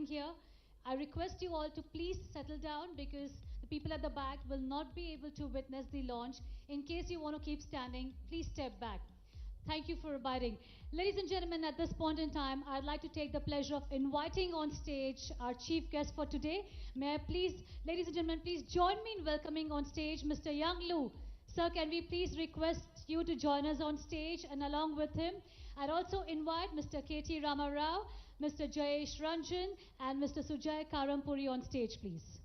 standing here. I request you all to please settle down because the people at the back will not be able to witness the launch. In case you want to keep standing, please step back. Thank you for abiding. Ladies and gentlemen, at this point in time, I'd like to take the pleasure of inviting on stage our chief guest for today. May I please, ladies and gentlemen, please join me in welcoming on stage Mr. Yang Lu. Sir, can we please request you to join us on stage, and along with him, I'd also invite Mr. KT Ramarao, Mr. Jayesh Ranjan, and Mr. Sujay Karampuri on stage, please.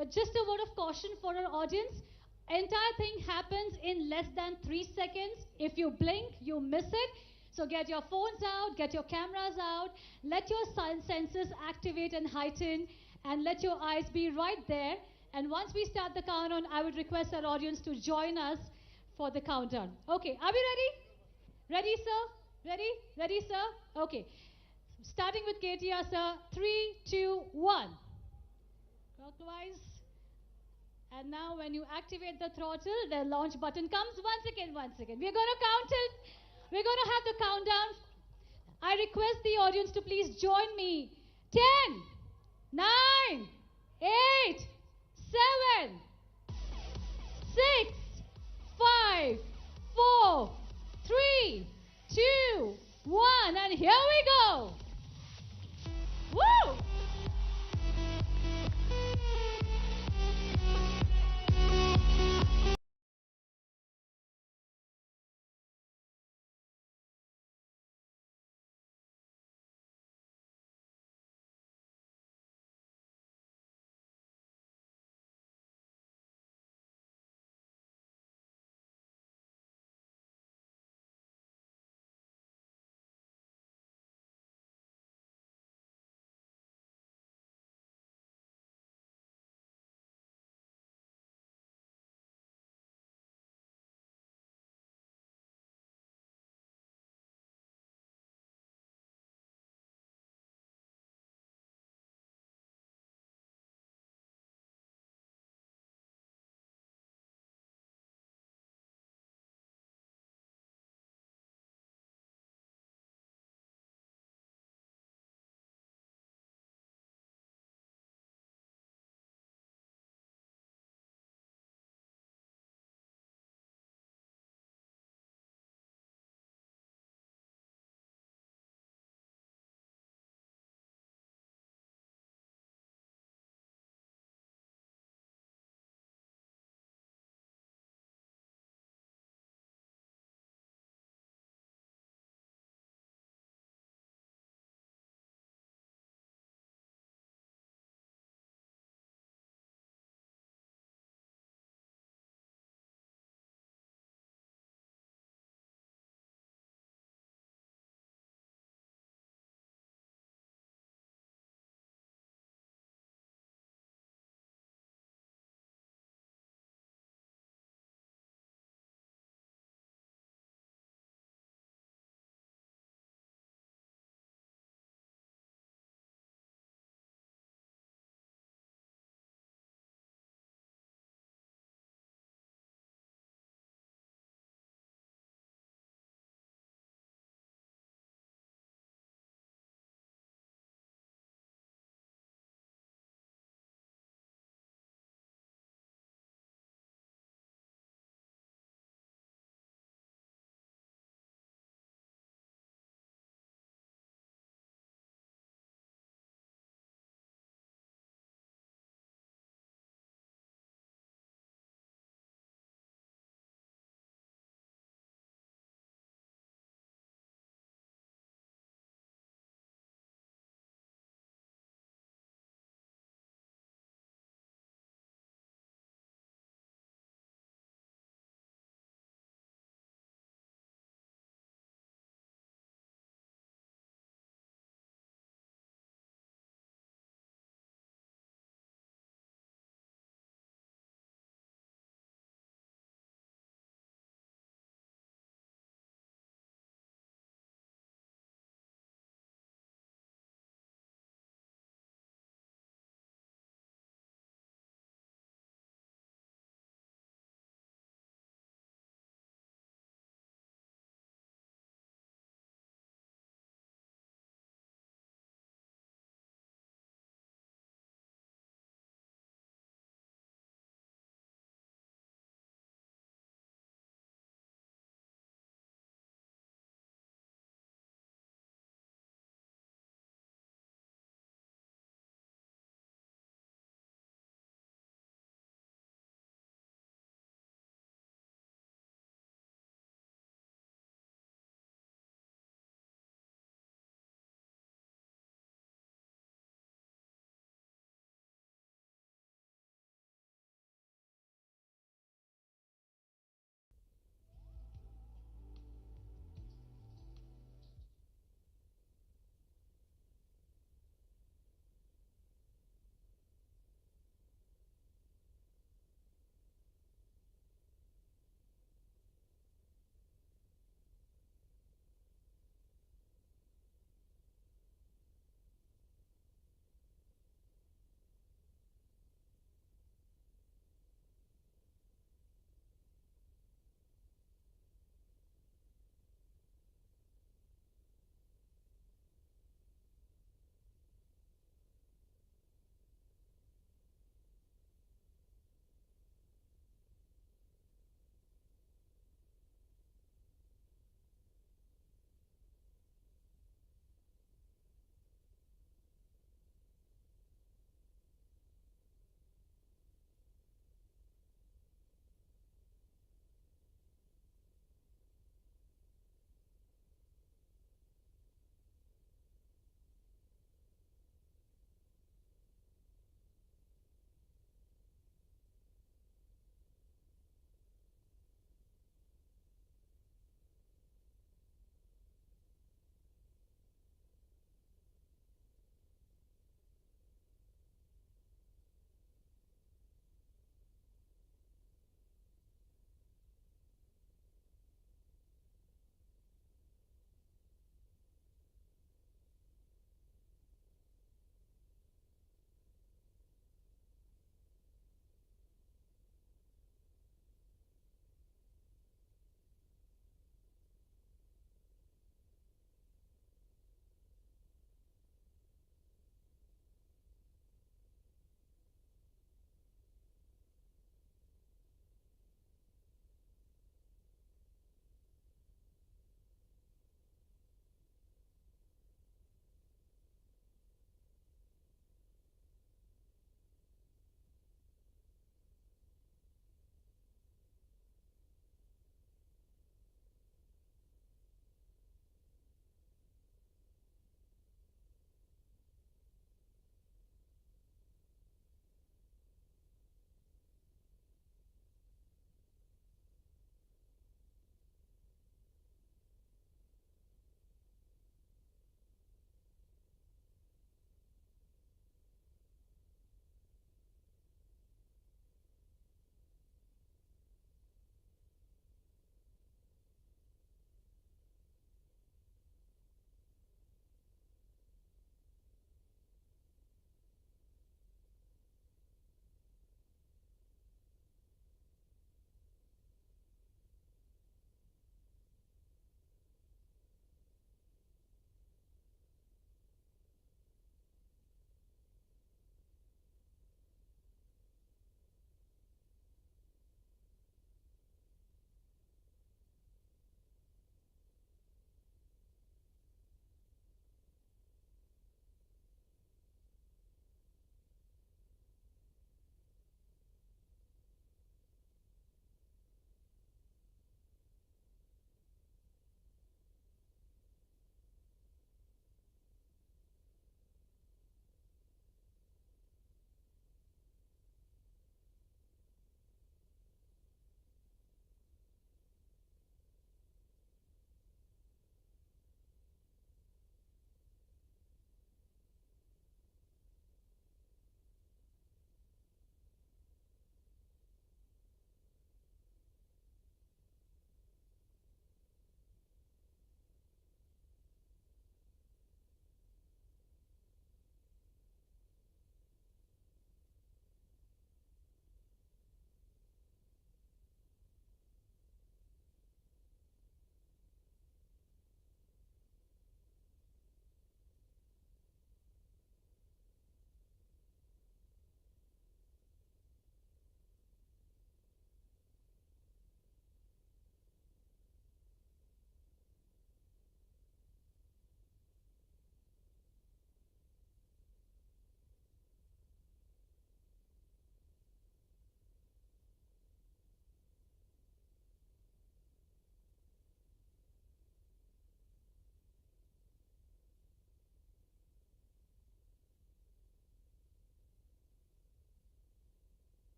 But just a word of caution for our audience. Entire thing happens in less than 3 seconds. If you blink, you miss it. So get your phones out, get your cameras out, let your senses activate and heighten, and let your eyes be right there. And once we start the countdown, I would request our audience to join us for the countdown. Okay, are we ready? Ready, sir? Ready? Ready, sir? Okay. Starting with KTR, sir. 3, 2, 1. Clockwise. And now when you activate the throttle, the launch button comes. Once again, once again. We're going to count it. We're going to have the countdown. I request the audience to please join me. 10, 9, 8, 7, 6, 5, 4, 3, 2, 1. And here we go. Woo!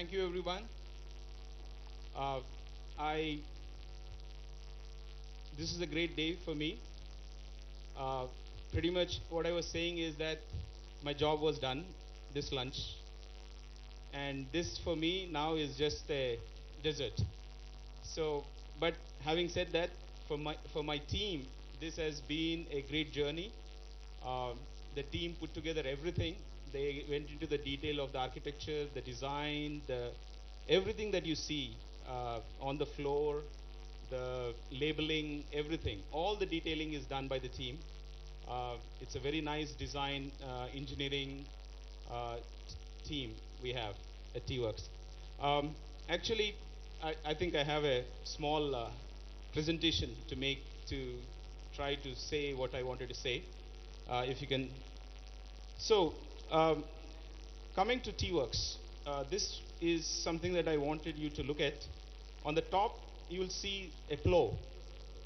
Thank you, everyone. Uh, I This is a great day for me. Uh, Pretty much what I was saying is that my job was done this lunch, and this for me now is just a dessert. So, but having said that, for my team, this has been a great journey. Um, the team put together everything. They went into the detail of the architecture, the design, the everything that you see on the floor, the labeling, everything. All the detailing is done by the team. It's a very nice design engineering uh, team we have at T-Works. Um, Actually, I think I have a small presentation to make to try to say what I wanted to say. If you can. So, um, coming to T-Works, this is something that I wanted you to look at. On the top, you will see a plow.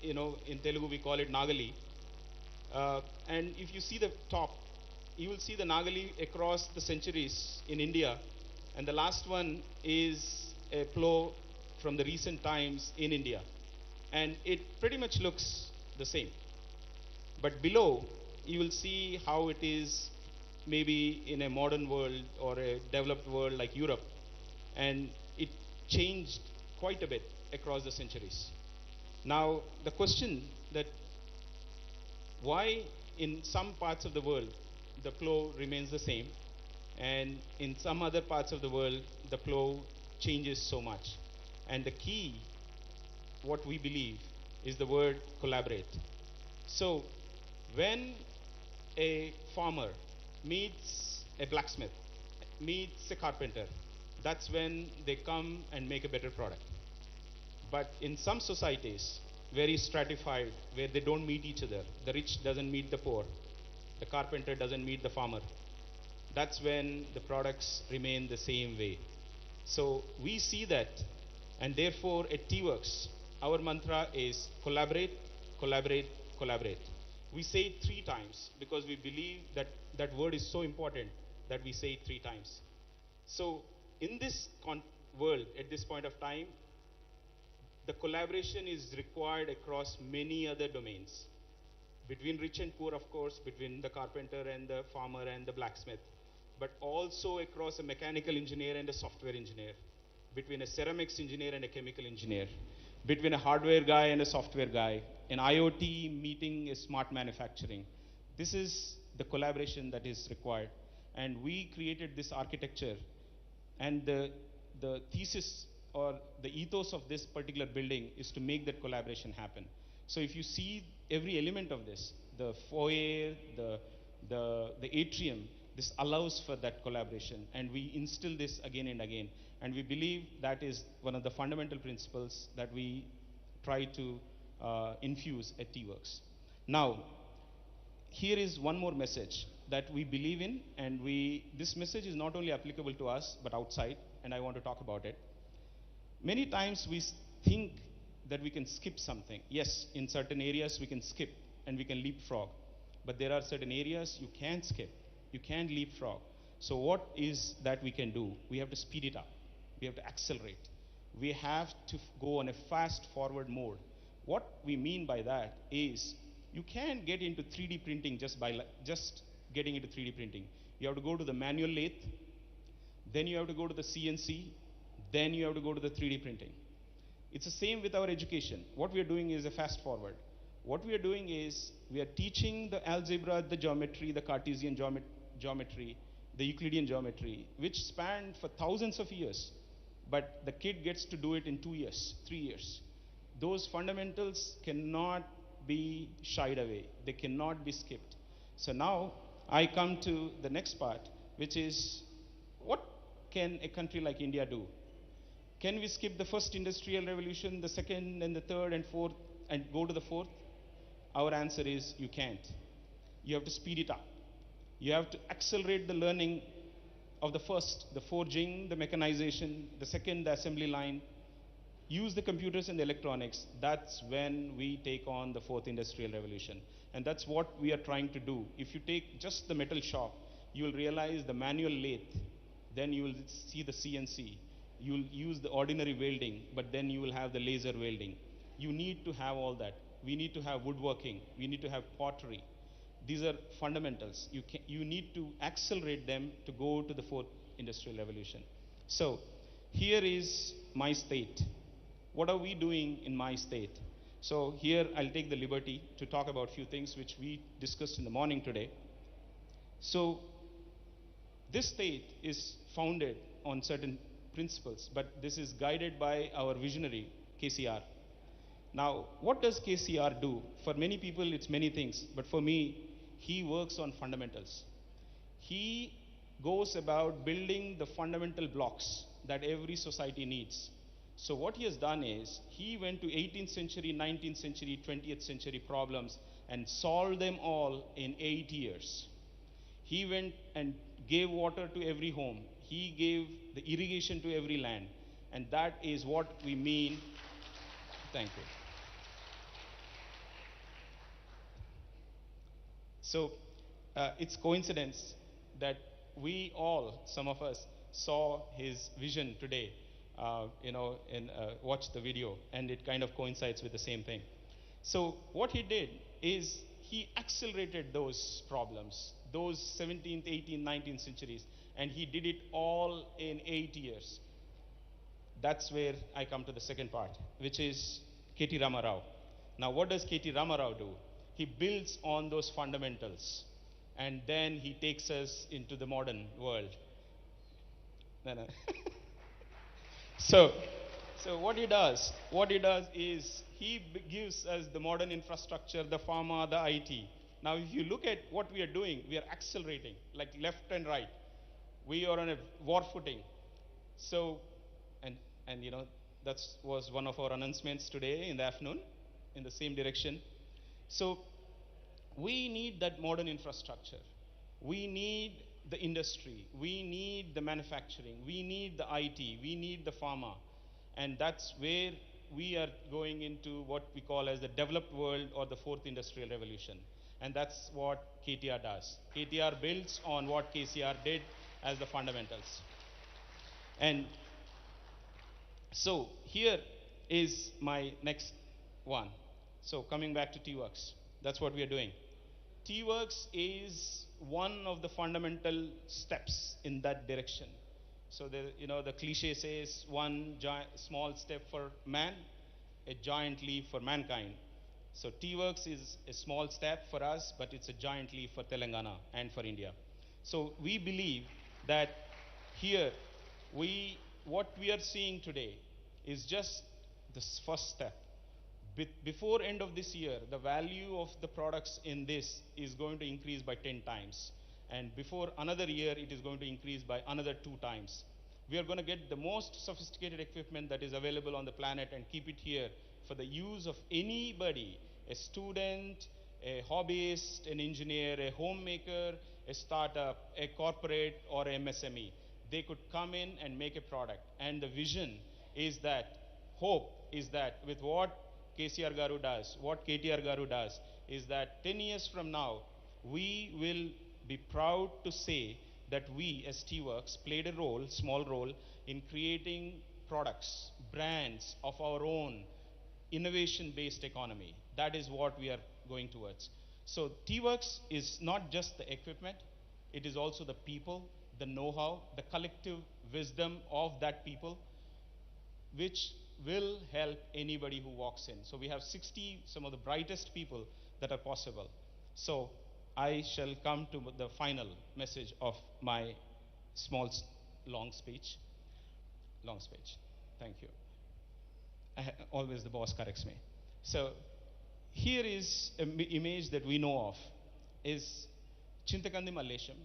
In Telugu we call it Nagali. And if you see the top, you will see the Nagali across the centuries in India. And the last one is a plow from the recent times in India. And it pretty much looks the same. But below, you will see how it is maybe in a modern world or a developed world like Europe. And it changed quite a bit across the centuries. Now, the question that why in some parts of the world the plow remains the same, and in some other parts of the world the plow changes so much. And the key, what we believe, is the word collaborate. So, when a farmer meets a blacksmith, meets a carpenter, that's when they come and make a better product. But in some societies, very stratified, where they don't meet each other, the rich doesn't meet the poor, the carpenter doesn't meet the farmer, that's when the products remain the same way. So we see that, and therefore at T-Works, our mantra is collaborate, collaborate, collaborate. We say it 3 times because we believe that that word is so important that we say it 3 times. So in this world, at this point of time, the collaboration is required across many other domains. Between rich and poor, of course, between the carpenter and the farmer and the blacksmith, but also across a mechanical engineer and a software engineer, between a ceramics engineer and a chemical engineer, between a hardware guy and a software guy, an IoT meeting a smart manufacturing. This is the collaboration that is required. And we created this architecture, and the thesis or the ethos of this particular building is to make that collaboration happen. So if you see every element of this, the foyer, the atrium, this allows for that collaboration, and we instill this again and again. And we believe that is one of the fundamental principles that we try to infuse at T-Works. Now, here is one more message that we believe in, and this message is not only applicable to us, but outside, and I want to talk about it. Many times we think that we can skip something. Yes, in certain areas we can skip and we can leapfrog, but there are certain areas you can't skip, you can't leapfrog. So what is that we can do? We have to speed it up, we have to accelerate, we have to go on a fast forward mode. What we mean by that is you can't get into 3D printing just by just getting into 3D printing. You have to go to the manual lathe, then you have to go to the CNC, then you have to go to the 3D printing. It's the same with our education. What we are doing is a fast forward. What we are doing is we are teaching the algebra, the geometry, the Cartesian geometry, the Euclidean geometry, which spanned for thousands of years. But the kid gets to do it in 2 years, 3 years. Those fundamentals cannot be shied away. They cannot be skipped. So now I come to the next part, which is what can a country like India do? Can we skip the first industrial revolution, the second and the third and fourth, and go to the fourth? Our answer is you can't. You have to speed it up. You have to accelerate the learning of the first, the forging, the mechanization, the second, the assembly line. Use the computers and the electronics. That's when we take on the fourth industrial revolution. And that's what we are trying to do. If you take just the metal shop, you will realize the manual lathe, then you will see the CNC. You'll use the ordinary welding, but then you will have the laser welding. You need to have all that. We need to have woodworking. We need to have pottery. These are fundamentals. You need to accelerate them to go to the fourth industrial revolution. So here is my state. What are we doing in my state? So here I'll take the liberty to talk about a few things which we discussed in the morning today. So this state is founded on certain principles, but this is guided by our visionary, KCR. Now, what does KCR do? For many people, it's many things, but for me, he works on fundamentals. He goes about building the fundamental blocks that every society needs. So what he has done is, he went to 18th century, 19th century, 20th century problems and solved them all in 8 years. He went and gave water to every home. He gave the irrigation to every land. And that is what we mean. Thank you. So it's coincidence that we all, some of us, saw his vision today, and watched the video, and it kind of coincides with the same thing. So what he did is he accelerated those problems, those 17th, 18th, 19th centuries, and he did it all in 8 years. That's where I come to the second part, which is KT Ramarao. Now, what does KT Ramarao do? He builds on those fundamentals, and then he takes us into the modern world. No, no. So, what he does is he gives us the modern infrastructure, the pharma, the IT. Now, if you look at what we are doing, we are accelerating, like left and right. We are on a war footing. So, and that was one of our announcements today in the afternoon, in the same direction. So, we need that modern infrastructure. We need the industry. We need the manufacturing. We need the IT. We need the pharma. And that's where we are going into what we call as the developed world or the fourth industrial revolution. And that's what KTR does. KTR builds on what KCR did as the fundamentals. And so here is my next one. So coming back to T-Works, that's what we are doing. T-Works is one of the fundamental steps in that direction. So the cliche says one small step for man, a giant leap for mankind. So T-Works is a small step for us, but it's a giant leap for Telangana and for India. So we believe that here, what we are seeing today is just the first step. Before end of this year, the value of the products in this is going to increase by 10 times. And before another year, it is going to increase by another 2 times. We are going to get the most sophisticated equipment that is available on the planet and keep it here for the use of anybody, a student, a hobbyist, an engineer, a homemaker, a startup, a corporate, or MSME. They could come in and make a product. And the vision is that, hope is that with what KCR Garu does, what KTR Garu does, is that 10 years from now, we will be proud to say that we as T-Works played a role, small role, in creating products, brands of our own, innovation-based economy. That is what we are going towards. So T-Works is not just the equipment, it is also the people, the know-how, the collective wisdom of that people, which will help anybody who walks in. So we have 60, some of the brightest people that are possible. So I shall come to the final message of my small, long speech. Long speech. Thank you. Always the boss corrects me. So here is an image that we know of, is Chintakandi Mallesham.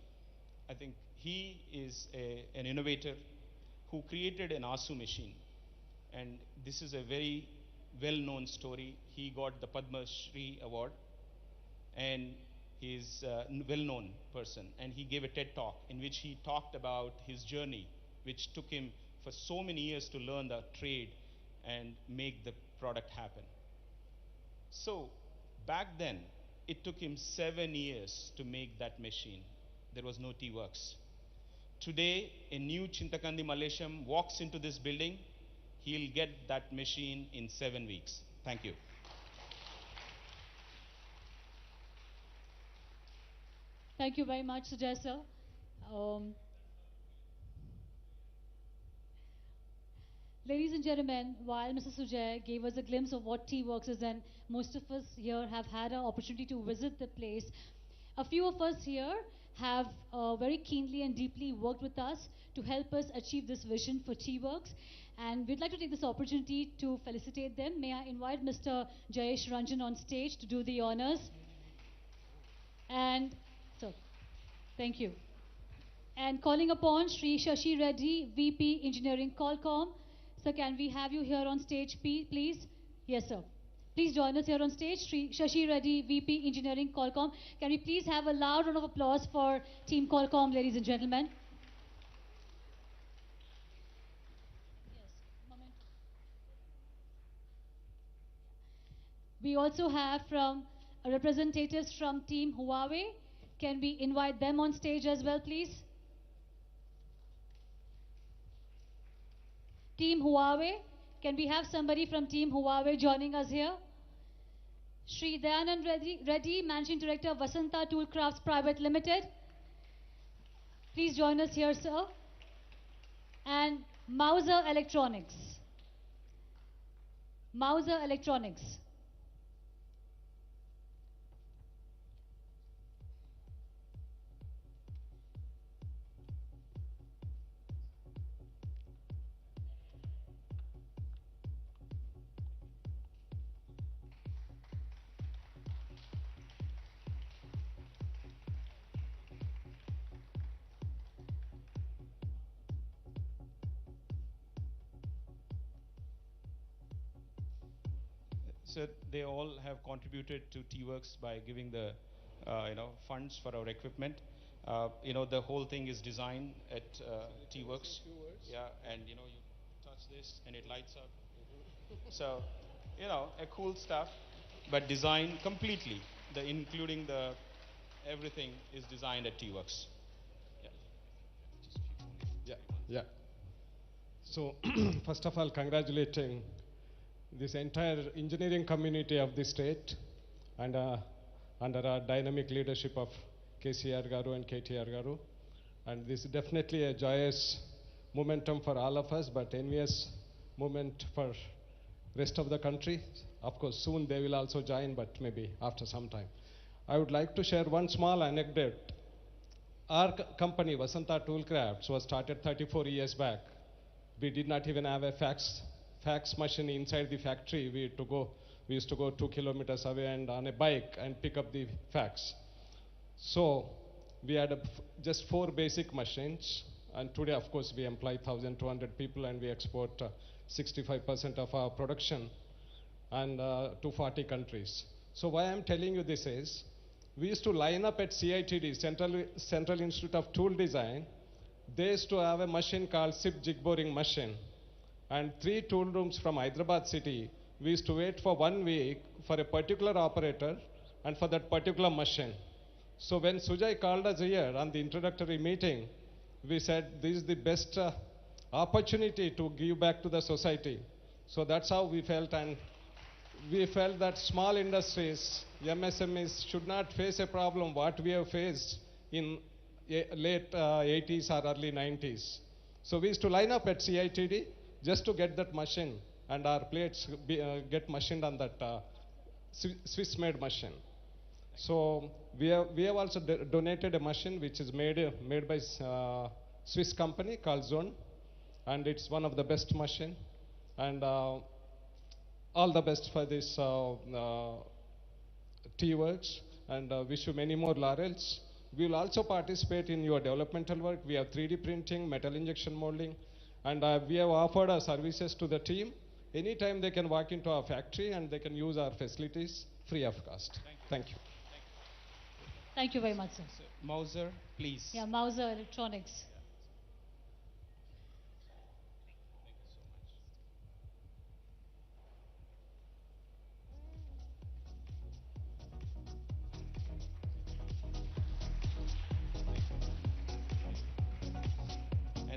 I think he is an innovator who created an ASU machine. And this is a very well-known story. He got the Padma Shri award, and he's a well-known person. And he gave a TED talk in which he talked about his journey, which took him for so many years to learn the trade and make the product happen. So back then, it took him 7 years to make that machine. There was no T-Works. today a new Chintakandi Mallesham walks into this building, he'll get that machine in 7 weeks. Thank you. Thank you very much, Sujay sir. Um, Ladies and gentlemen, while Mr. Sujay gave us a glimpse of what T-Works is, and most of us here have had an opportunity to visit the place, a few of us here have very keenly and deeply worked with us to help us achieve this vision for T-Works. And we'd like to take this opportunity to felicitate them. May I invite Mr. Jayesh Ranjan on stage to do the honors? And so, thank you. And calling upon Sri Shashi Reddy, VP Engineering Qualcomm. Sir, can we have you here on stage, please? Yes, sir. Please join us here on stage. Sri Shashi Reddy, VP Engineering Qualcomm. Can we please have a loud round of applause for Team Qualcomm, ladies and gentlemen? We also have from representatives from Team Huawei. Can we invite them on stage as well, please? Team Huawei. Can we have somebody from Team Huawei joining us here? Sri Dayanand Reddy, Managing Director, Vasanta Tool Crafts Private Limited. Please join us here, sir. And Mauser Electronics. Mauser Electronics. So they all have contributed to T-Works by giving the funds for our equipment. The whole thing is designed at T-Works. Yeah, and you touch this and it lights up. So, a cool stuff, but designed completely. Including the everything is designed at T-Works. Yeah, yeah. So, first of all, congratulating this entire engineering community of the state, and under our dynamic leadership of KCR Garu and KTR Garu. And this is definitely a joyous momentum for all of us, but envious moment for rest of the country. Of course, soon they will also join, but maybe after some time. I would like to share one small anecdote. Our company, Vasanta Tool Crafts, was started 34 years back. We did not even have a fax machine inside the factory. We used to go 2 kilometers away and on a bike and pick up the fax. So we had just 4 basic machines, and today of course we employ 1,200 people and we export 65% of our production and to 40 countries. So why I'm telling you this is, we used to line up at CITD, Central Institute of Tool Design. They used to have a machine called SIP jig boring machine. And 3 tool rooms from Hyderabad city, we used to wait for 1 week for a particular operator and for that particular machine. So when Sujay called us here on the introductory meeting, we said this is the best opportunity to give back to the society. So that's how we felt, and we felt that small industries, MSMEs, should not face a problem what we have faced in late 80s or early 90s. So we used to line up at CITD just to get that machine, and our plates get machined on that Swiss-made machine. So we have also donated a machine which is made by Swiss company called Zone, and it's one of the best machine. And all the best for this T-Works, and wish you many more laurels. We will also participate in your developmental work. We have 3D printing, metal injection molding, and we have offered our services to the team. Anytime they can walk into our factory and they can use our facilities free of cost. Thank you. Thank you very much, sir. Mauser, please. Yeah, Mauser Electronics.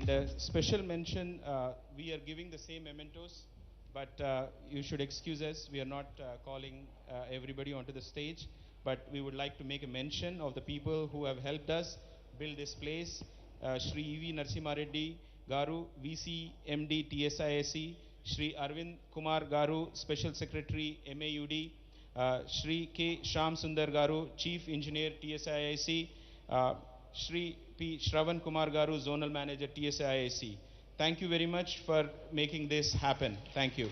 And a special mention, we are giving the same mementos, but you should excuse us. We are not calling everybody onto the stage, but we would like to make a mention of the people who have helped us build this place. Shri E.V. Narasimha Reddy Garu, VC MD TSISC, Shri Arvind Kumar Garu, Special Secretary MAUD, Shri K. Sham Sundar Garu, Chief Engineer TSIIC, Shri P. Shravan Kumar Garu, Zonal Manager TSIIC. Thank you very much for making this happen. Thank you.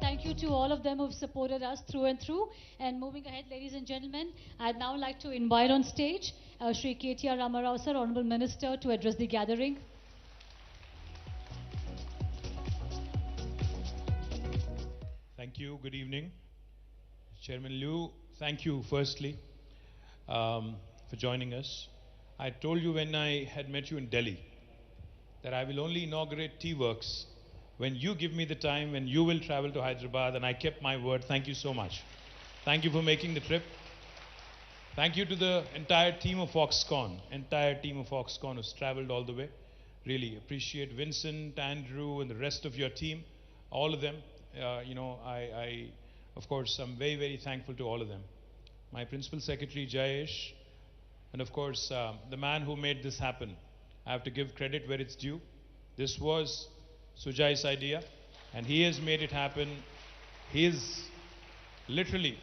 Thank you to all of them who've supported us through and through. And moving ahead, ladies and gentlemen, I'd now like to invite on stage Shri KTR Ramarao Sir, Honorable Minister, to address the gathering. Thank you. Good evening. Chairman Liu, thank you firstly for joining us. I told you when I had met you in Delhi that I will only inaugurate T-Works when you give me the time, when you will travel to Hyderabad, and I kept my word. Thank you so much. Thank you for making the trip. Thank you to the entire team of Foxconn, who's traveled all the way. Really appreciate Vincent, Andrew, and the rest of your team, all of them. Of course, I'm very, very thankful to all of them. My Principal Secretary, Jayesh, and of course, the man who made this happen. I have to give credit where it's due. This was Sujai's idea, and he has made it happen. He has literally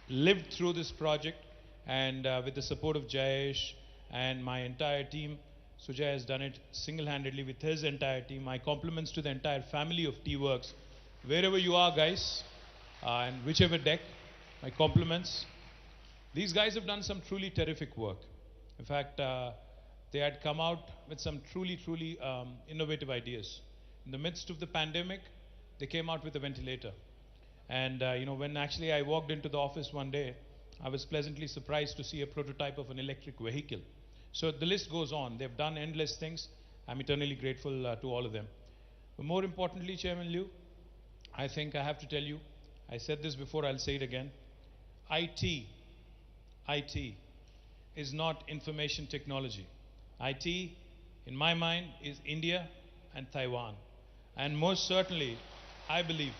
lived through this project, and with the support of Jayesh and my entire team, Sujai has done it single-handedly with his entire team. My compliments to the entire family of T-Works. Wherever you are, guys, and whichever deck, my compliments. These guys have done some truly terrific work. In fact, they had come out with some truly innovative ideas. In the midst of the pandemic, they came out with a ventilator. And when actually I walked into the office one day, I was pleasantly surprised to see a prototype of an electric vehicle. So the list goes on. They've done endless things. I'm eternally grateful to all of them. But more importantly, Chairman Liu, I think I have to tell you, I said this before, I'll say it again. IT is not information technology. IT, in my mind, is India and Taiwan. And most certainly, I believe,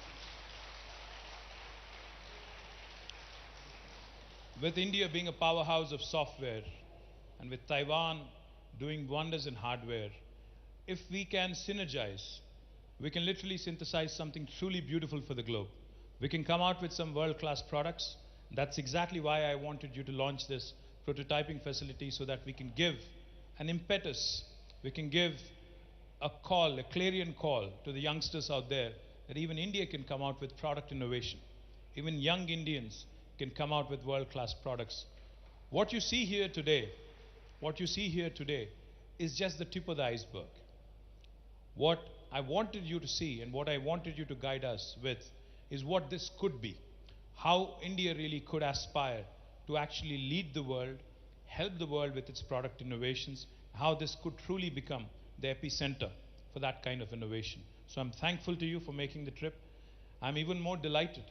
with India being a powerhouse of software and with Taiwan doing wonders in hardware, if we can synergize, we can literally synthesize something truly beautiful for the globe. We can come out with some world-class products. That's exactly why I wanted you to launch this prototyping facility, so that we can give an impetus, we can give a call, a clarion call to the youngsters out there, that even India can come out with product innovation. Even young Indians can come out with world-class products. What you see here today is just the tip of the iceberg. What I wanted you to see and what I wanted you to guide us with is what this could be. How India really could aspire to actually lead the world, help the world with its product innovations, how this could truly become the epicenter for that kind of innovation. So I'm thankful to you for making the trip. I'm even more delighted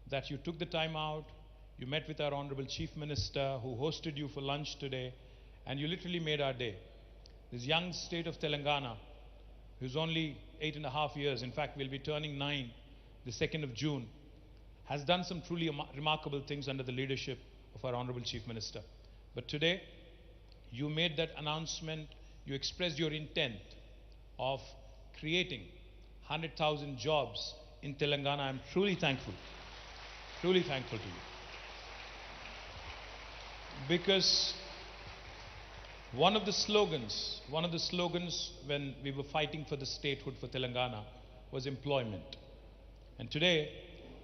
that you took the time out, you met with our Honorable Chief Minister who hosted you for lunch today, and you literally made our day. This young state of Telangana, who's only 8.5 years, in fact will be turning 9 the 2nd of June, has done some truly remarkable things under the leadership of our Honorable Chief Minister. But today, you made that announcement, you expressed your intent of creating 100,000 jobs in Telangana. I'm truly thankful to you. Because one of the slogans when we were fighting for the statehood for Telangana was employment. And today,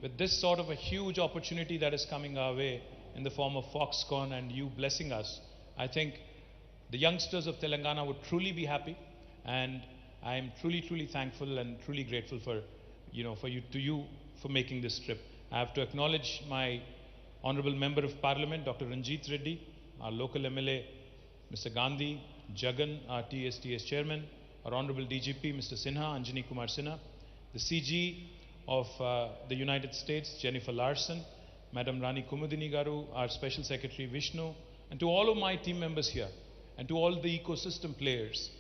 with this sort of a huge opportunity that is coming our way in the form of Foxconn and you blessing us, I think the youngsters of Telangana would truly be happy, and I am truly thankful and truly grateful for you for making this trip. I have to acknowledge my Honorable Member of Parliament, Dr. Ranjit Reddy, our local MLA, Mr. Gandhi, Jagan, our TSTS Chairman, our Honorable DGP, Mr. Sinha, Anjani Kumar Sinha, the CG of the United States, Jennifer Larson, Madam Rani Kumudini Garu, our Special Secretary Vishnu, and to all of my team members here, and to all the ecosystem players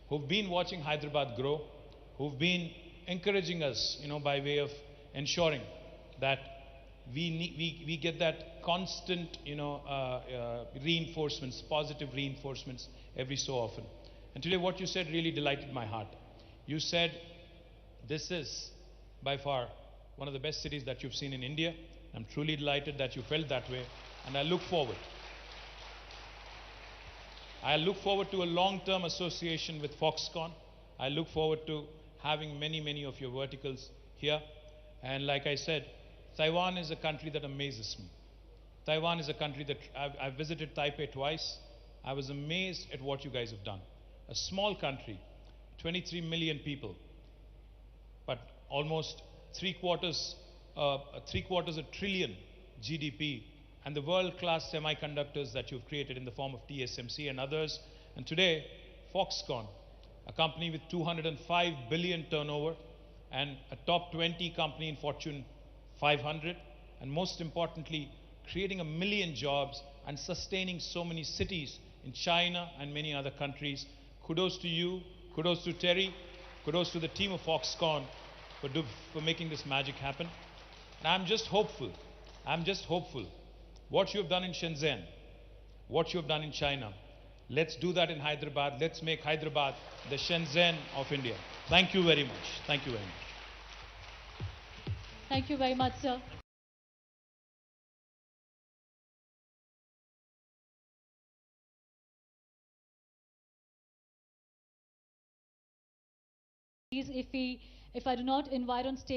who've been watching Hyderabad grow, who've been encouraging us, by way of ensuring that we get that constant, reinforcements, positive reinforcements every so often. And today what you said really delighted my heart. You said this is by far one of the best cities that you've seen in India. I'm truly delighted that you felt that way, and I look forward to a long-term association with Foxconn. I look forward to having many of your verticals here. And like I said, Taiwan is a country that amazes me. Taiwan is a country that I've visited Taipei twice. I was amazed at what you guys have done. A small country, 23 million people, but almost three quarters a trillion GDP, and the world-class semiconductors that you've created in the form of TSMC and others. And today, Foxconn, a company with 205 billion turnover and a top 20 company in Fortune 500, and most importantly, creating 1 million jobs and sustaining so many cities in China and many other countries. Kudos to you, kudos to Terry, kudos to the team of Foxconn for making this magic happen. And I'm just hopeful. What you have done in Shenzhen, what you have done in China, let's do that in Hyderabad. Let's make Hyderabad the Shenzhen of India. Thank you very much. Thank you very much. Thank you very much, sir. If I do not invite on stage